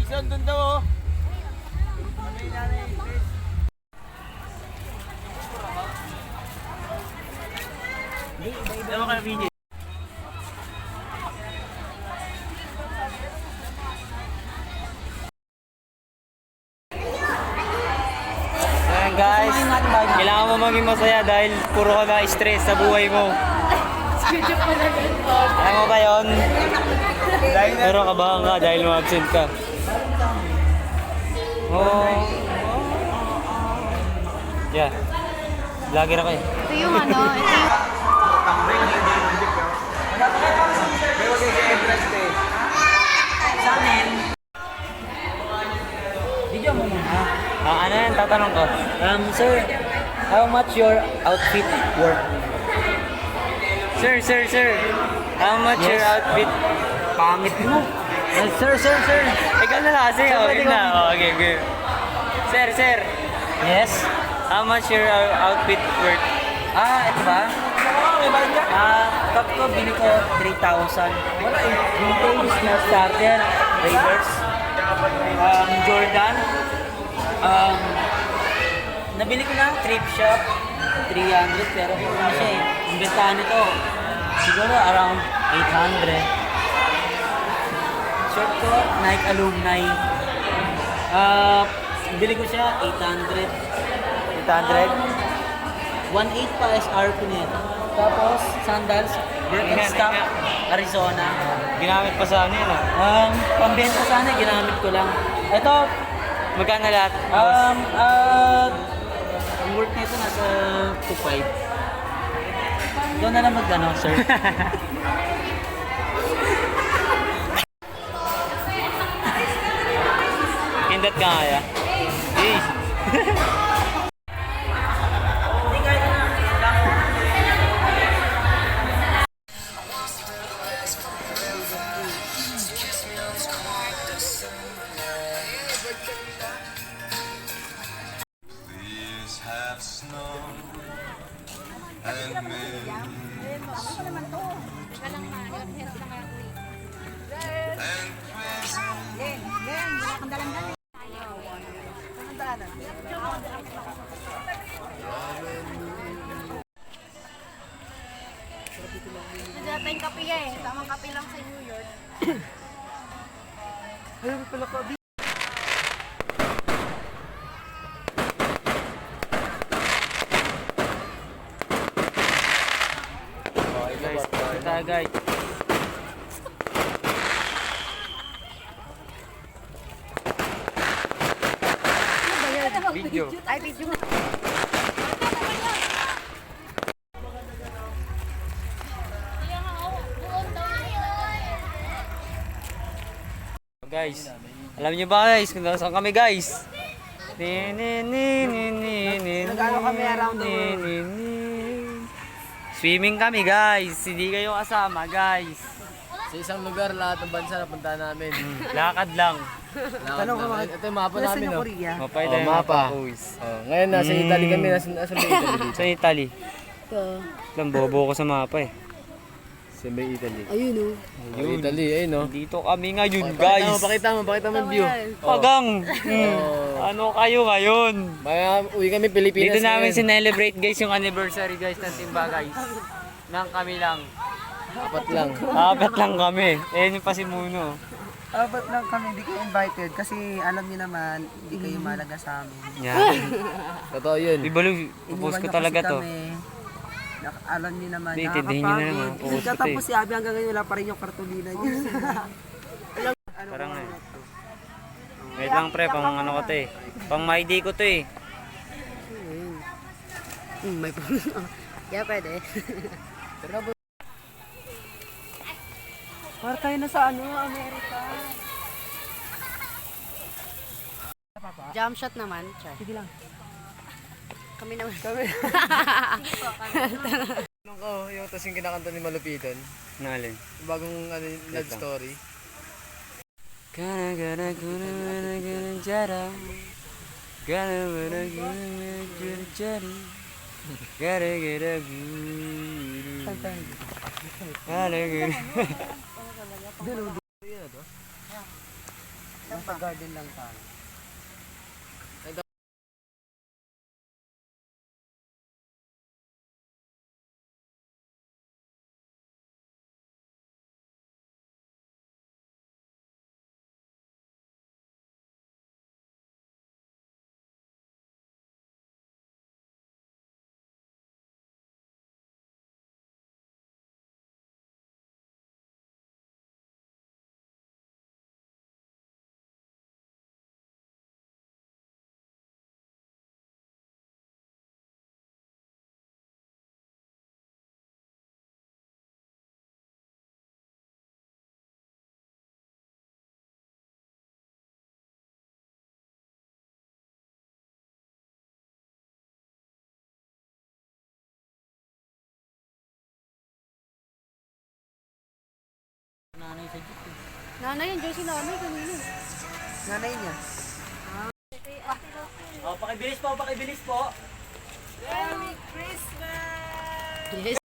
Jason, dun daw oh. Kami nanay, Chris. Ewan ka na, BJ. Ayan guys, kailangan mo maging masaya dahil puro ka na stress sa buhay mo. Alam mo ba yun? Pero kabahan ka dahil ma-absent ka. Oh. Yeah. Vlogger ako eh. Ito yung ano, ito yung... Video mo muna. Ano yan? Tatanong ko. Sir, how much your outfit worth? Sir. How much your outfit? Pangit mo. Sir. Ikaw na lang kasi. Okay na. Okay. Sir. Yes? How much your outfit worth? Ito ba? Cup ko, bili ko 3,000. Vintage na starter, Raiders. Jordan. Nabili ko na, thrift shop. 300 pero ano siya eh. Ang bentahan nito, siguro around 800. Short ko, Nike Alumni. Bili ko siya 800. 1.8 pa SRP nito. Tapos, sandals, Birkenstock, Arizona. Ginamit pa sa ano yun ah? Pambenta sana, ginamit ko lang. Ito, Magkano lahat? ang worth nito nasa 2.5. Doon na lang magdano, sir. Pindot ka kaya? Jeez. Have snow and mist and Nandiyan tayong kape eh. Tamang kape lang sa New York. Ayun pala ka. Guys. Video. Ay, video. Guys, alam niyo ba guys kung saan kami guys? Nag-ano kami around the world? Swimming kami guys, hindi kayo kasama guys. Sa isang lugar, lahat ng bansa napunta namin. Lakad lang. Tanong ko, ito yung mapa namin, no? Mapay Oh, tayo mapa. Boys. Ngayon, nasa Italy kami. Nasa may Italy dito. Sa Italy. Lang bobo ko sa mapa eh. Sa may Italy. Ayun o. Oh, Italy, ayun, no? Dito kami ngayon guys. Pakita mo yung view. Pagang. Ano kayo ngayon? Uwi kami Pilipinas. Dito namin ngayon. sinelebrate guys yung anniversary guys ng Simba guys. Nang kami lang. Apat lang. Apat lang kami. Eh yung pasimuno. Apat lang kami, hindi kayo invited kasi alam niyo naman, hindi kayo malaga sa amin. Yan. Totoo yun. Di balo, pupos ko talaga to. Alam niyo naman, Hindi, tindihin niyo na naman. Pupos ko to Tapos eh. si Abby hanggang ngayon wala pa rin yung kartulina niya. Parang eh. Wait lang pre, pang ano ko to eh. Pang MyD ko to eh. May po. Yeah, pwede. Para tayo na sa ano, Amerika. Jump shot naman. Char. Sige lang. Kami naman. Anong ko, yung tas yung kinakanta ni Malupiton. Nalin. Yung bagong love lang. story. Gana gana gana gana gana jara. Gana gana gana gana jara. Gana gana gana. Gana gana. Magpa-garden lang tayo. Nanay sa jeep eh. Nanay, yan dyan si nanay kanina. Nanay niya. Oh, pakibilis po, pakibilis po. Yes.